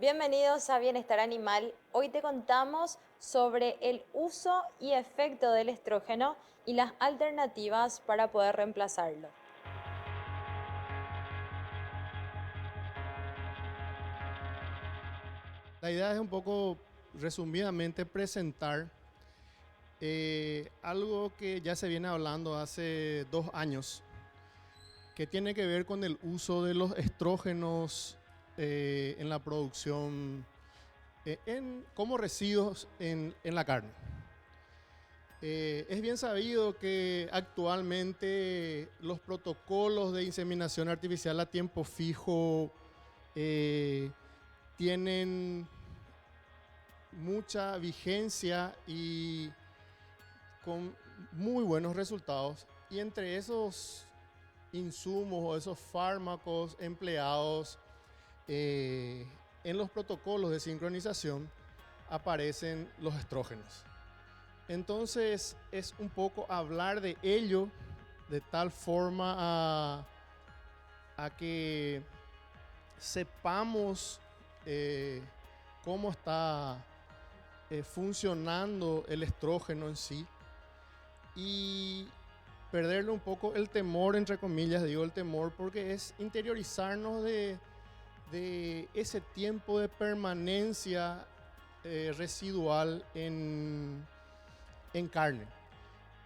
Bienvenidos a Bienestar Animal. Hoy te contamos sobre el uso y efecto del estrógeno y las alternativas para poder reemplazarlo. La idea es un poco resumidamente presentar algo que ya se viene hablando hace 2 años, que tiene que ver con el uso de los estrógenos en la producción, como residuos en la carne. Es bien sabido que actualmente los protocolos de inseminación artificial a tiempo fijo eh, tienen mucha vigencia y con muy buenos resultados. Y entre esos insumos o esos fármacos empleados eh, en los protocolos de sincronización aparecen los estrógenos. Entonces es un poco hablar de ello de tal forma a que sepamos cómo está funcionando el estrógeno en sí y perderle un poco el temor, entre comillas, digo el temor, porque es interiorizarnos de ese tiempo de permanencia residual en carne.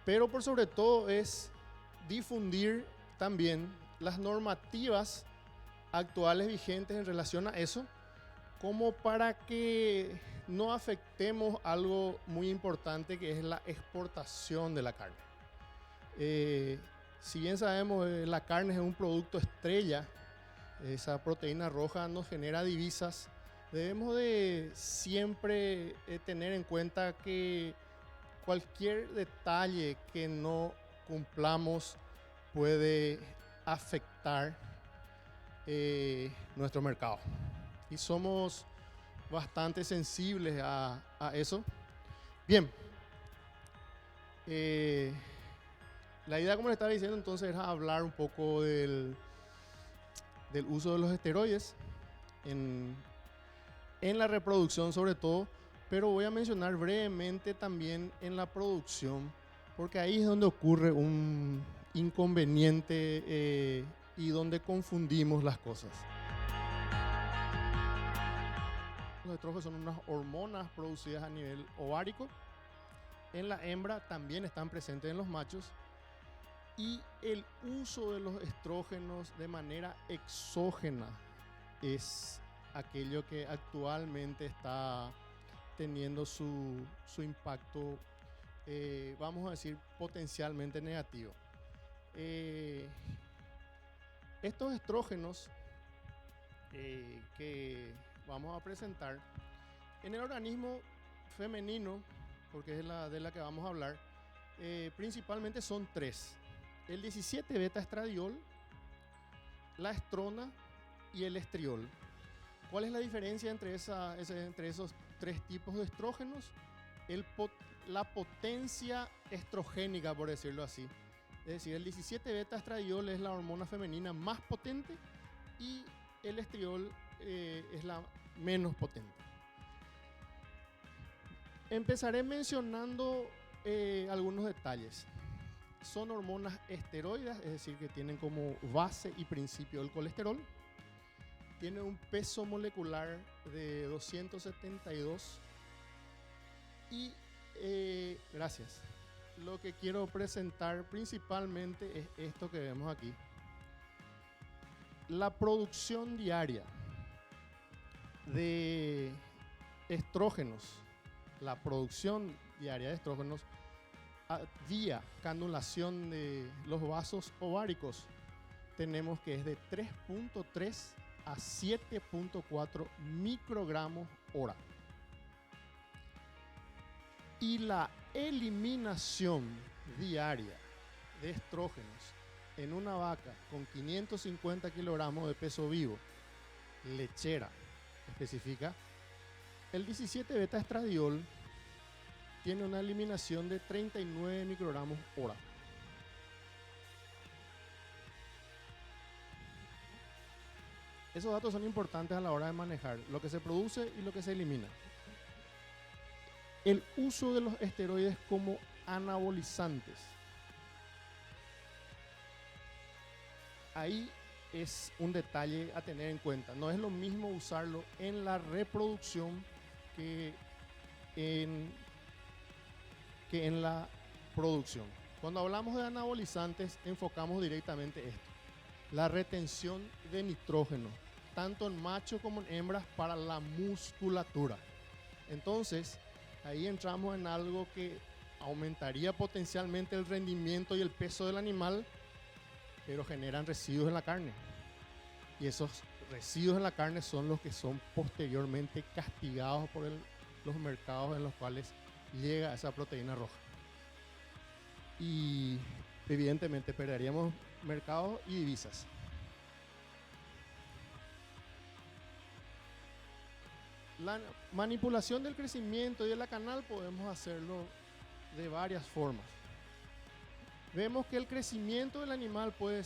Pero por sobre todo es difundir también las normativas actuales vigentes en relación a eso, como para que no afectemos algo muy importante, que es la exportación de la carne. Si bien sabemos la carne es un producto estrella, esa proteína roja nos genera divisas, debemos de siempre tener en cuenta que cualquier detalle que no cumplamos puede afectar nuestro mercado. Y somos bastante sensibles a eso. Bien, la idea, como le estaba diciendo, entonces era hablar un poco del uso de los esteroides en la reproducción sobre todo, pero voy a mencionar brevemente también en la producción, porque ahí es donde ocurre un inconveniente y donde confundimos las cosas. Los estrógenos son unas hormonas producidas a nivel ovárico. En la hembra también están presentes en los machos. Y el uso de los estrógenos de manera exógena es aquello que actualmente está teniendo su impacto, vamos a decir, potencialmente negativo. Estos estrógenos que vamos a presentar en el organismo femenino, porque es de la que vamos a hablar, principalmente son tres: el 17 beta estradiol, la estrona y el estriol. ¿Cuál es la diferencia entre esos tres tipos de estrógenos? La potencia estrogénica, por decirlo así. Es decir, el 17 beta estradiol es la hormona femenina más potente y el estriol es la menos potente. Empezaré mencionando algunos detalles. Son hormonas esteroides, es decir, que tienen como base y principio el colesterol. Tiene un peso molecular de 272 y gracias. Lo que quiero presentar principalmente es esto que vemos aquí. La producción diaria de estrógenos, vía canulación de los vasos ováricos, tenemos que es de 3.3 a 7.4 microgramos hora. Y la eliminación diaria de estrógenos en una vaca con 550 kilogramos de peso vivo, lechera, especifica, el 17 beta estradiol tiene una eliminación de 39 microgramos hora. Esos datos son importantes a la hora de manejar lo que se produce y lo que se elimina. El uso de los esteroides como anabolizantes. Ahí es un detalle a tener en cuenta. No es lo mismo usarlo en la reproducción que en la producción. Cuando hablamos de anabolizantes, enfocamos directamente esto: la retención de nitrógeno, tanto en macho como en hembras, para la musculatura. Entonces, ahí entramos en algo que aumentaría potencialmente el rendimiento y el peso del animal, pero generan residuos en la carne. Y esos residuos en la carne son los que son posteriormente castigados por los mercados en los cuales llega esa proteína roja. Y evidentemente perderíamos mercados y divisas. La manipulación del crecimiento y de la canal podemos hacerlo de varias formas. Vemos que el crecimiento del animal puede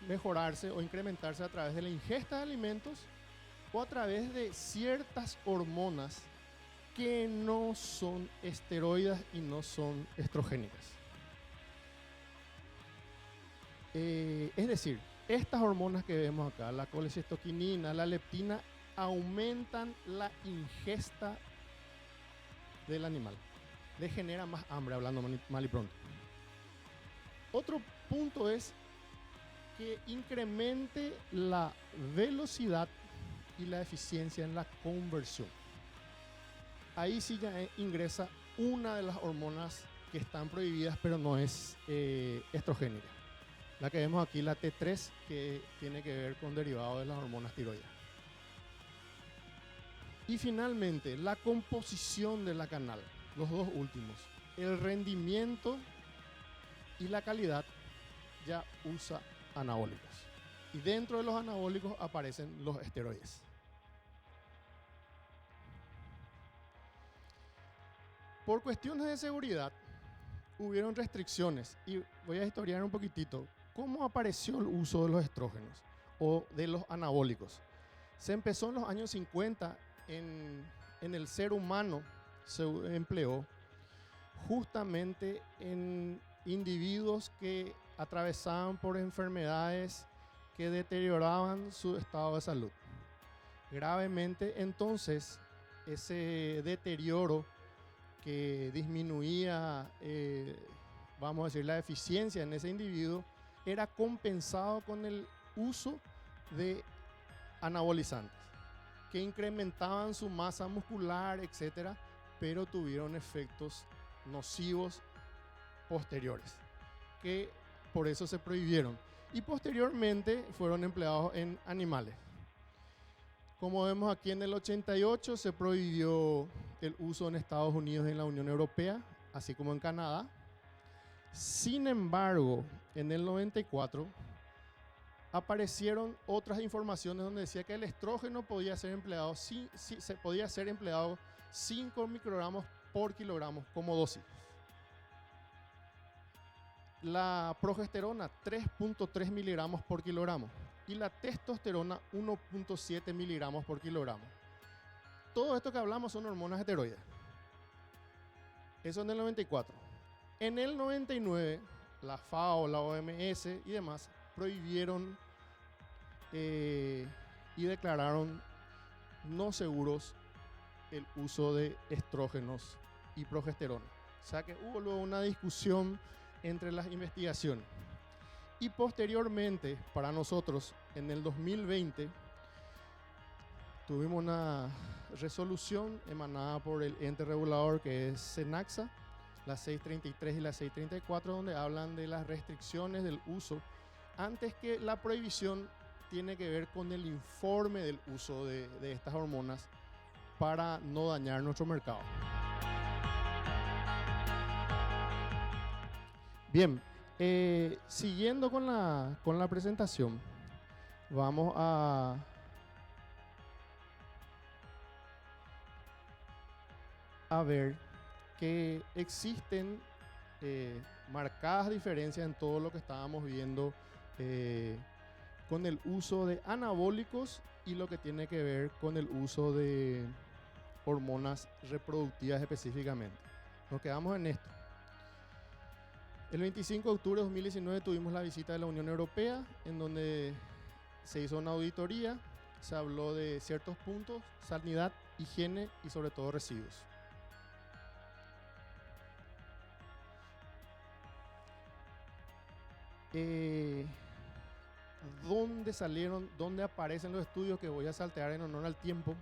mejorarse o incrementarse a través de la ingesta de alimentos o a través de ciertas hormonas que no son esteroides y no son estrogénicas. Es decir, estas hormonas que vemos acá, la colecistoquinina, la leptina, aumentan la ingesta del animal. Le genera más hambre, hablando mal y pronto. Otro punto es que incremente la velocidad y la eficiencia en la conversión. Ahí sí ya ingresa una de las hormonas que están prohibidas, pero no es estrogénica. La que vemos aquí, la T3, que tiene que ver con derivados de las hormonas tiroides. Y finalmente, la composición de la canal, los dos últimos. El rendimiento y la calidad ya usa anabólicos. Y dentro de los anabólicos aparecen los esteroides. Por cuestiones de seguridad, hubieron restricciones. Y voy a historiar un poquitito cómo apareció el uso de los estrógenos o de los anabólicos. Se empezó en los años 50 en el ser humano, se empleó justamente en individuos que atravesaban por enfermedades que deterioraban su estado de salud gravemente. Entonces, ese deterioro que disminuía, vamos a decir, la eficiencia en ese individuo, era compensado con el uso de anabolizantes que incrementaban su masa muscular, etcétera, pero tuvieron efectos nocivos posteriores, que por eso se prohibieron y posteriormente fueron empleados en animales. Como vemos aquí, en el 88 se prohibió el uso en Estados Unidos y en la Unión Europea, así como en Canadá. Sin embargo, en el 94 aparecieron otras informaciones donde decía que el estrógeno podía ser empleado, se podía ser empleado 5 microgramos por kilogramo como dosis. La progesterona 3.3 miligramos por kilogramo y la testosterona 1.7 miligramos por kilogramo. Todo esto que hablamos son hormonas esteroides. Eso en el 94. En el 99, la FAO, la OMS y demás prohibieron y declararon no seguros el uso de estrógenos y progesterona. O sea que hubo luego una discusión entre las investigaciones. Y posteriormente, para nosotros, en el 2020, tuvimos una resolución emanada por el ente regulador que es Cenaxa, la 633 y la 634, donde hablan de las restricciones del uso, antes que la prohibición tiene que ver con el informe del uso de estas hormonas para no dañar nuestro mercado. Bien, siguiendo con la presentación, vamos a ver que existen marcadas diferencias en todo lo que estábamos viendo con el uso de anabólicos y lo que tiene que ver con el uso de hormonas reproductivas específicamente. Nos quedamos en esto. El 25 de octubre de 2019 tuvimos la visita de la Unión Europea, en donde se hizo una auditoría, se habló de ciertos puntos: sanidad, higiene y sobre todo residuos. ¿Dónde aparecen los estudios que voy a saltear en honor al tiempo?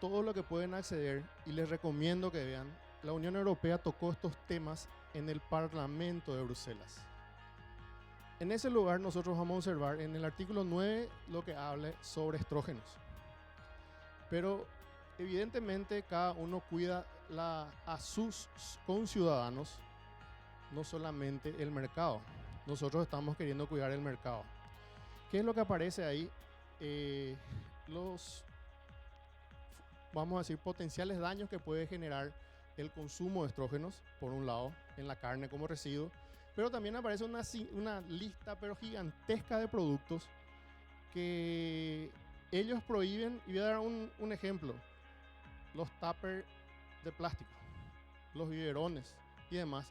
Todo lo que pueden acceder, y les recomiendo que vean. La Unión Europea tocó estos temas en el Parlamento de Bruselas. En ese lugar nosotros vamos a observar en el artículo 9 lo que habla sobre estrógenos. Pero evidentemente cada uno cuida a sus conciudadanos, no solamente el mercado. Nosotros estamos queriendo cuidar el mercado. ¿Qué es lo que aparece ahí? Vamos a decir, potenciales daños que puede generar el consumo de estrógenos, por un lado, en la carne como residuo, pero también aparece una lista pero gigantesca de productos que ellos prohíben. Y voy a dar un ejemplo: los tuppers de plástico, los biberones y demás,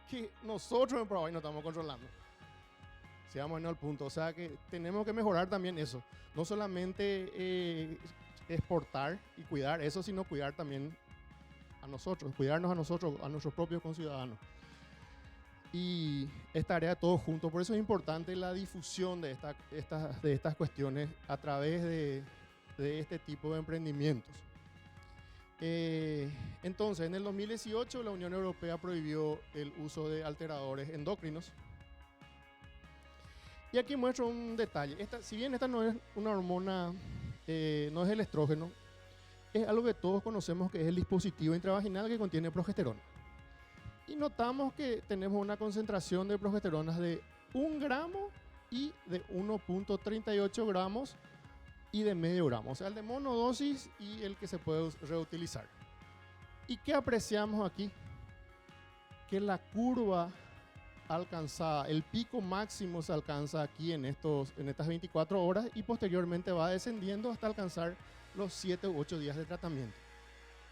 que nosotros en Paraguay no estamos controlando. Si vamos a ir al punto, o sea que tenemos que mejorar también eso. No solamente exportar y cuidar eso, sino cuidar también a nosotros, cuidarnos a nosotros, a nuestros propios conciudadanos. Y es tarea de todos juntos. Por eso es importante la difusión de estas cuestiones a través de este tipo de emprendimientos. Entonces, en el 2018 la Unión Europea prohibió el uso de alteradores endocrinos. Y aquí muestro un detalle. Si bien esta no es una hormona, no es el estrógeno, es algo que todos conocemos, que es el dispositivo intravaginal que contiene progesterona. Y notamos que tenemos una concentración de progesteronas de 1 gramo y de 1.38 gramos y de medio gramo. O sea, el de monodosis y el que se puede reutilizar. ¿Y qué apreciamos aquí? Que la curva alcanzada, el pico máximo se alcanza aquí en estas 24 horas y posteriormente va descendiendo hasta alcanzar los 7 u 8 días de tratamiento.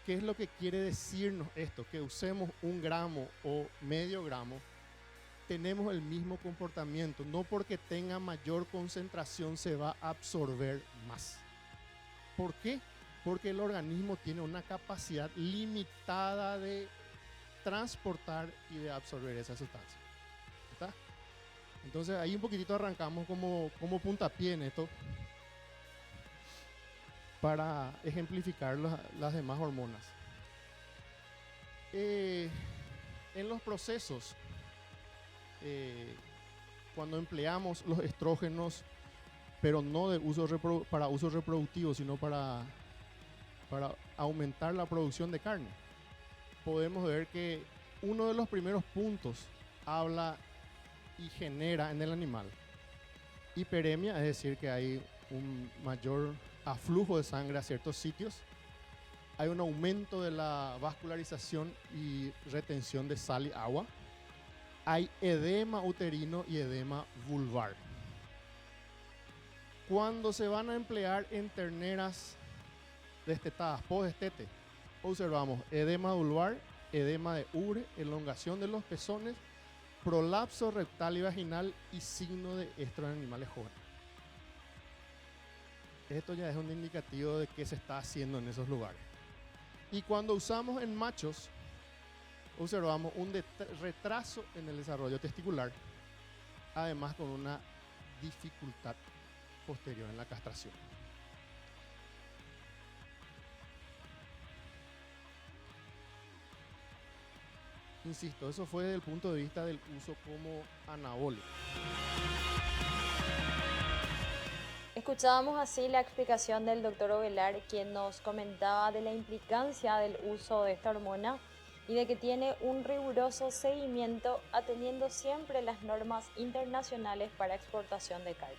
¿Qué es lo que quiere decirnos esto? Que usemos 1 gramo o medio gramo, tenemos el mismo comportamiento. No porque tenga mayor concentración se va a absorber más. ¿Por qué? Porque el organismo tiene una capacidad limitada de transportar y de absorber esa sustancia. ¿Está? Entonces ahí un poquitito arrancamos como puntapié en esto para ejemplificar las demás hormonas. En los procesos, cuando empleamos los estrógenos, pero no para uso reproductivo, sino para aumentar la producción de carne, podemos ver que uno de los primeros puntos habla y genera en el animal hiperemia, es decir, que hay un mayor aflujo de sangre a ciertos sitios. Hay un aumento de la vascularización y retención de sal y agua. Hay edema uterino y edema vulvar. Cuando se van a emplear en terneras destetadas, postdestete, observamos edema vulvar, edema de ubre, elongación de los pezones, prolapso rectal y vaginal y signo de estro en animales jóvenes. Esto ya es un indicativo de qué se está haciendo en esos lugares. Y cuando usamos en machos, observamos un retraso en el desarrollo testicular, además con una dificultad posterior en la castración. Insisto, eso fue desde el punto de vista del uso como anabólico. Escuchábamos así la explicación del doctor Ovelar, quien nos comentaba de la implicancia del uso de esta hormona y de que tiene un riguroso seguimiento atendiendo siempre las normas internacionales para exportación de carne.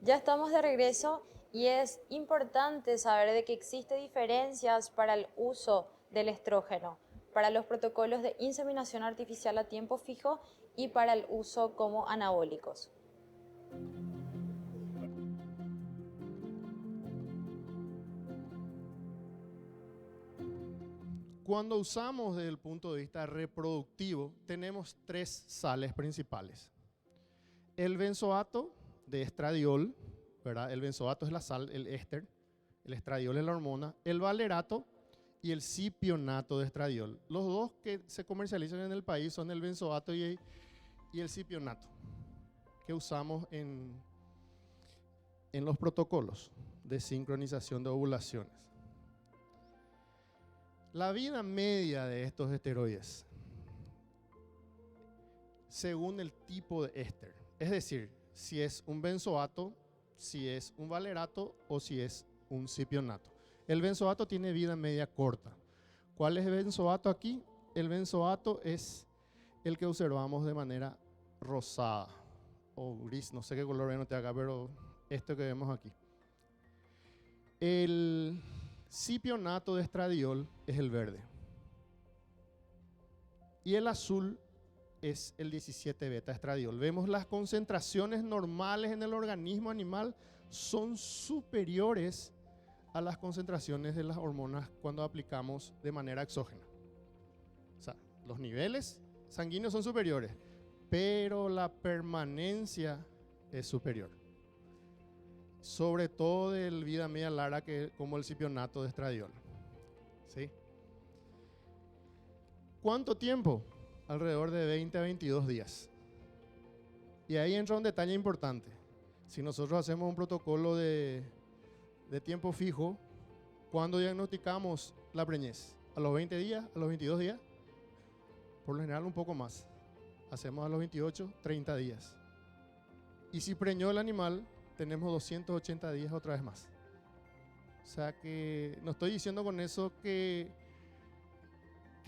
Ya estamos de regreso y es importante saber de que existen diferencias para el uso del estrógeno, para los protocolos de inseminación artificial a tiempo fijo y para el uso como anabólicos. Cuando usamos desde el punto de vista reproductivo, tenemos 3 sales principales. El benzoato de estradiol, ¿verdad? El benzoato es la sal, el éster, el estradiol es la hormona, el valerato y el cipionato de estradiol. Los dos que se comercializan en el país son el benzoato y el cipionato, que usamos en los protocolos de sincronización de ovulaciones. La vida media de estos esteroides, según el tipo de éster, es decir, si es un benzoato, si es un valerato o si es un cipionato. El benzoato tiene vida media corta. ¿Cuál es el benzoato aquí? El benzoato es el que observamos de manera rosada o gris, no sé qué color ven acá, pero esto que vemos aquí. El cipionato de estradiol es el verde. Y el azul es el 17 beta estradiol. Vemos las concentraciones normales en el organismo animal son superiores a las concentraciones de las hormonas cuando aplicamos de manera exógena. O sea, los niveles sanguíneos son superiores, pero la permanencia es superior. Sobre todo de vida media larga como el cipionato de estradiol. ¿Sí? ¿Cuánto tiempo? Alrededor de 20 a 22 días. Y ahí entra un detalle importante. Si nosotros hacemos un protocolo de tiempo fijo, ¿cuándo diagnosticamos la preñez? ¿A los 20 días? ¿A los 22 días? Por lo general un poco más. Hacemos a los 28, 30 días. Y si preñó el animal, tenemos 280 días otra vez más. O sea que no estoy diciendo con eso que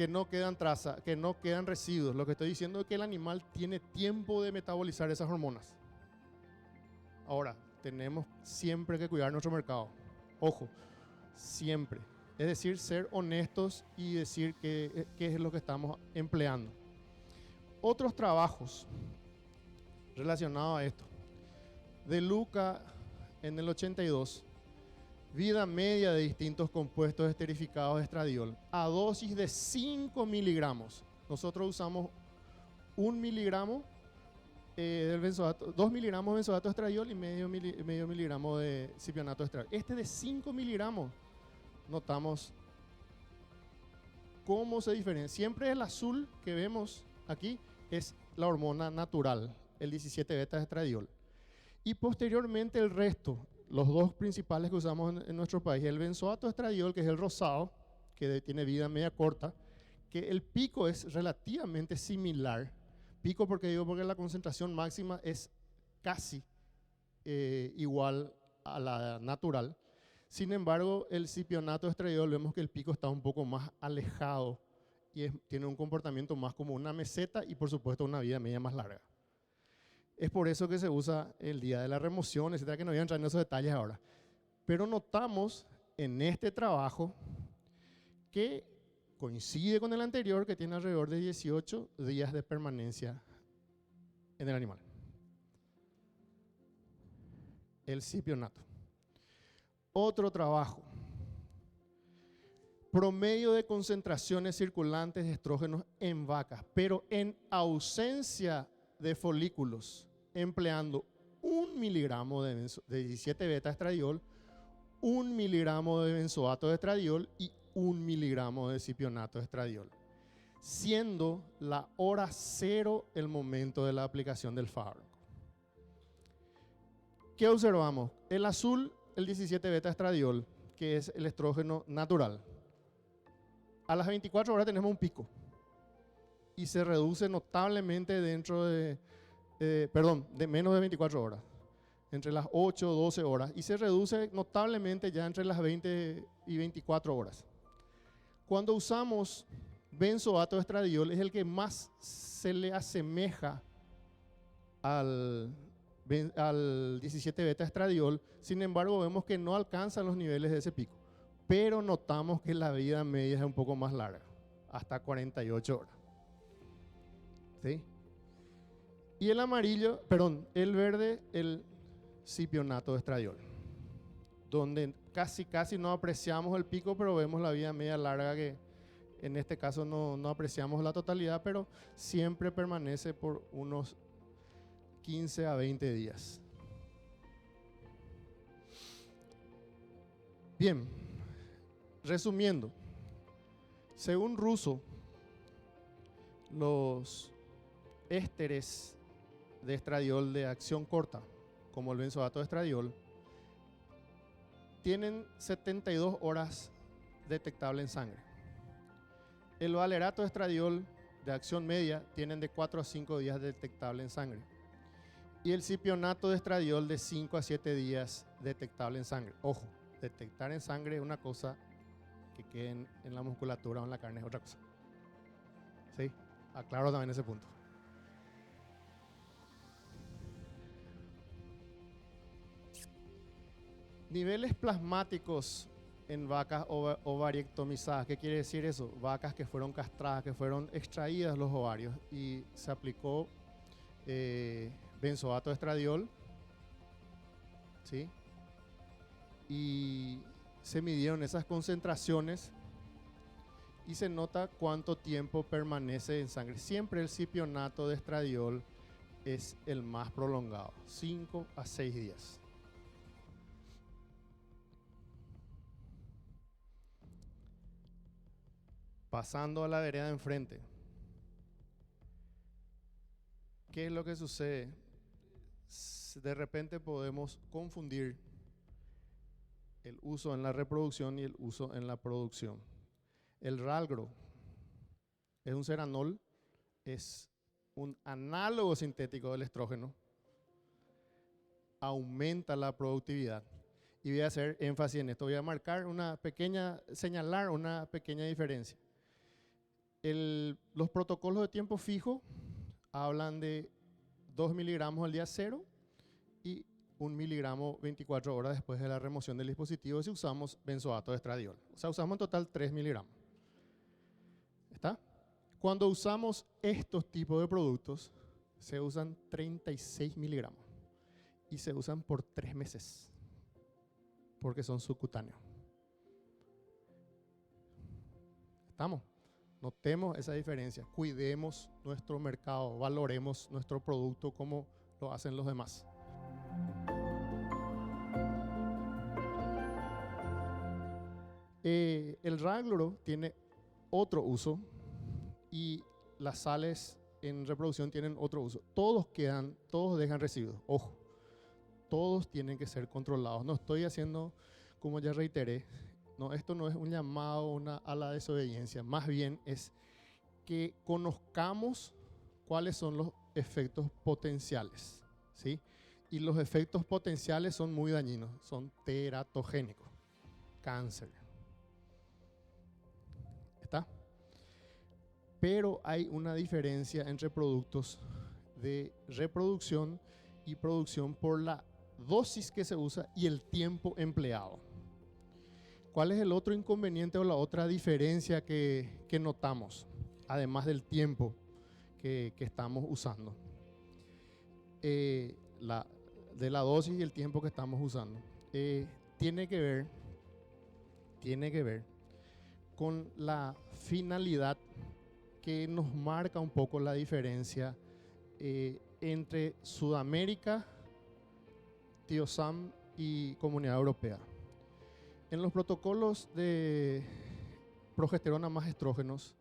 no quedan trazas, que no quedan residuos. Lo que estoy diciendo es que el animal tiene tiempo de metabolizar esas hormonas. Ahora, tenemos siempre que cuidar nuestro mercado. Ojo, siempre. Es decir, ser honestos y decir qué es lo que estamos empleando. Otros trabajos relacionados a esto. De Luca en el 82, vida media de distintos compuestos esterificados de estradiol a dosis de 5 miligramos. Nosotros usamos 1 miligramo del benzoato, 2 miligramos de benzoato de estradiol y medio miligramo de cipionato de estradiol. Este de 5 miligramos, notamos cómo se diferencia. Siempre el azul que vemos aquí es la hormona natural, el 17 beta de estradiol. Y posteriormente el resto, los dos principales que usamos en nuestro país, el benzoato de estradiol, que es el rosado, que tiene vida media corta, que el pico es relativamente similar. Pico porque la concentración máxima es casi igual a la natural. Sin embargo, el cipionato de estradiol vemos que el pico está un poco más alejado y tiene un comportamiento más como una meseta y por supuesto una vida media más larga. Es por eso que se usa el día de la remoción, etcétera, que no voy a entrar en esos detalles ahora. Pero notamos en este trabajo que coincide con el anterior, que tiene alrededor de 18 días de permanencia en el animal. El cipionato. Otro trabajo. Promedio de concentraciones circulantes de estrógenos en vacas, pero en ausencia de folículos, empleando 1 miligramo de 17 beta estradiol, 1 miligramo de benzoato de estradiol y 1 miligramo de cipionato de estradiol, siendo la hora cero el momento de la aplicación del fármaco. ¿Qué observamos? El azul, el 17 beta estradiol, que es el estrógeno natural. A las 24 horas tenemos un pico y se reduce notablemente dentro de menos de 24 horas, entre las 8 o 12 horas, y se reduce notablemente ya entre las 20 y 24 horas. Cuando usamos benzoato de estradiol es el que más se le asemeja al al 17 beta estradiol, sin embargo vemos que no alcanzan los niveles de ese pico, pero notamos que la vida media es un poco más larga, hasta 48 horas. ¿Sí? Y el amarillo, perdón, el verde, el cipionato de estradiol, donde casi no apreciamos el pico, pero vemos la vida media larga, que en este caso no apreciamos la totalidad, pero siempre permanece por unos 15 a 20 días. Bien, resumiendo, según Russo, los ésteres de estradiol de acción corta, como el benzoato de estradiol, tienen 72 horas detectable en sangre. El valerato de estradiol de acción media tienen de 4 a 5 días detectable en sangre. Y el cipionato de estradiol de 5 a 7 días detectable en sangre. Ojo, detectar en sangre es una cosa, que quede en la musculatura o en la carne es otra cosa. ¿Sí? Aclaro también ese punto. Niveles plasmáticos en vacas ovariectomizadas. ¿Qué quiere decir eso? Vacas que fueron castradas, que fueron extraídas los ovarios y se aplicó benzoato de estradiol, ¿sí? Y se midieron esas concentraciones y se nota cuánto tiempo permanece en sangre. Siempre el cipionato de estradiol es el más prolongado, 5 a 6 días. Pasando a la vereda de enfrente. ¿Qué es lo que sucede? De repente podemos confundir el uso en la reproducción y el uso en la producción. El ralgro es un ceranol, es un análogo sintético del estrógeno, aumenta la productividad. Y voy a hacer énfasis en esto, voy a marcar señalar una pequeña diferencia. Los protocolos de tiempo fijo hablan de 2 miligramos al día 0 y 1 miligramo 24 horas después de la remoción del dispositivo si usamos benzoato de estradiol. O sea, usamos en total 3 miligramos. ¿Está? Cuando usamos estos tipos de productos, se usan 36 miligramos y se usan por 3 meses porque son subcutáneos. ¿Estamos? Notemos esa diferencia, cuidemos nuestro mercado, valoremos nuestro producto como lo hacen los demás. El rágloro tiene otro uso y las sales en reproducción tienen otro uso. Todos dejan residuos, ojo, todos tienen que ser controlados. No estoy haciendo, como ya reiteré, no, esto no es un llamado a la desobediencia, más bien es que conozcamos cuáles son los efectos potenciales, ¿sí? Y los efectos potenciales son muy dañinos, son teratogénicos, cáncer. ¿Está? Pero hay una diferencia entre productos de reproducción y producción por la dosis que se usa y el tiempo empleado. ¿Cuál es el otro inconveniente o la otra diferencia que notamos, además del tiempo que estamos usando? De la dosis y el tiempo que estamos usando. Tiene que ver con la finalidad que nos marca un poco la diferencia entre Sudamérica, TIOSAM y Comunidad Europea. En los protocolos de progesterona más estrógenos,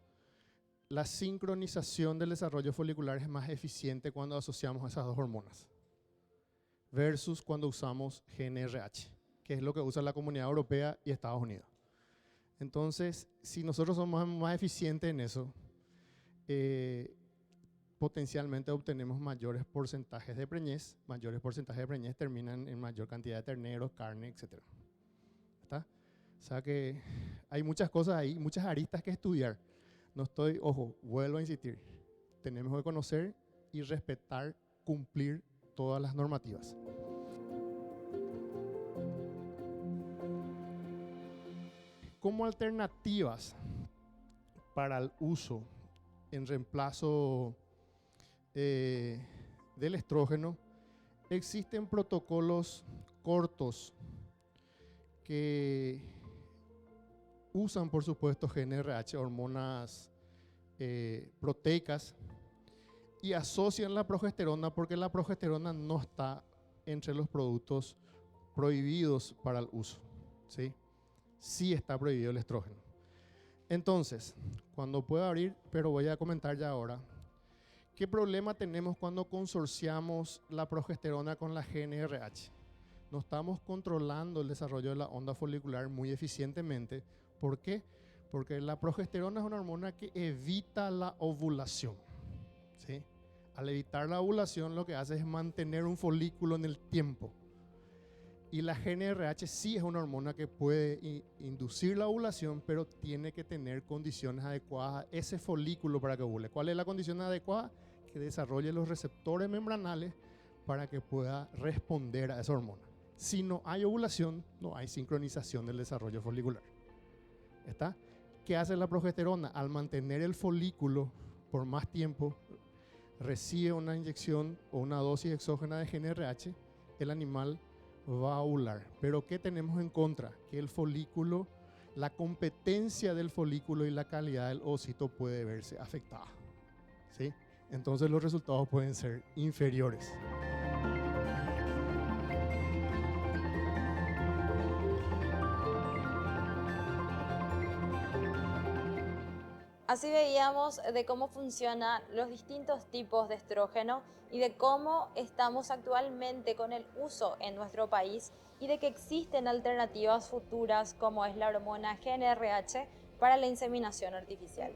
la sincronización del desarrollo folicular es más eficiente cuando asociamos a esas dos hormonas versus cuando usamos GnRH, que es lo que usa la Comunidad Europea y Estados Unidos. Entonces, si nosotros somos más eficientes en eso, potencialmente obtenemos mayores porcentajes de preñez. Mayores porcentajes de preñez terminan en mayor cantidad de terneros, carne, etc. ¿Está? O sea que hay muchas cosas ahí, muchas aristas que estudiar. Vuelvo a insistir, tenemos que conocer y respetar, cumplir todas las normativas. Como alternativas para el uso en reemplazo del estrógeno, existen protocolos cortos que usan, por supuesto, GnRH, hormonas proteicas, y asocian la progesterona porque la progesterona no está entre los productos prohibidos para el uso, ¿sí? Sí está prohibido el estrógeno. Entonces, cuando pueda abrir, pero voy a comentar ya ahora, ¿qué problema tenemos cuando consorciamos la progesterona con la GnRH? No estamos controlando el desarrollo de la onda folicular muy eficientemente. ¿Por qué? Porque la progesterona es una hormona que evita la ovulación, ¿sí? Al evitar la ovulación, lo que hace es mantener un folículo en el tiempo. Y la GnRH sí es una hormona que puede inducir la ovulación, pero tiene que tener condiciones adecuadas a ese folículo para que ovule. ¿Cuál es la condición adecuada? Que desarrolle los receptores membranales para que pueda responder a esa hormona. Si no hay ovulación, no hay sincronización del desarrollo folicular. ¿Está? ¿Qué hace la progesterona? Al mantener el folículo por más tiempo, recibe una inyección o una dosis exógena de GnRH, el animal va a ovular. Pero ¿qué tenemos en contra? Que el folículo, la competencia del folículo y la calidad del ovocito puede verse afectada, ¿sí? Entonces los resultados pueden ser inferiores. Así veíamos de cómo funcionan los distintos tipos de estrógeno y de cómo estamos actualmente con el uso en nuestro país y de que existen alternativas futuras como es la hormona GnRH para la inseminación artificial.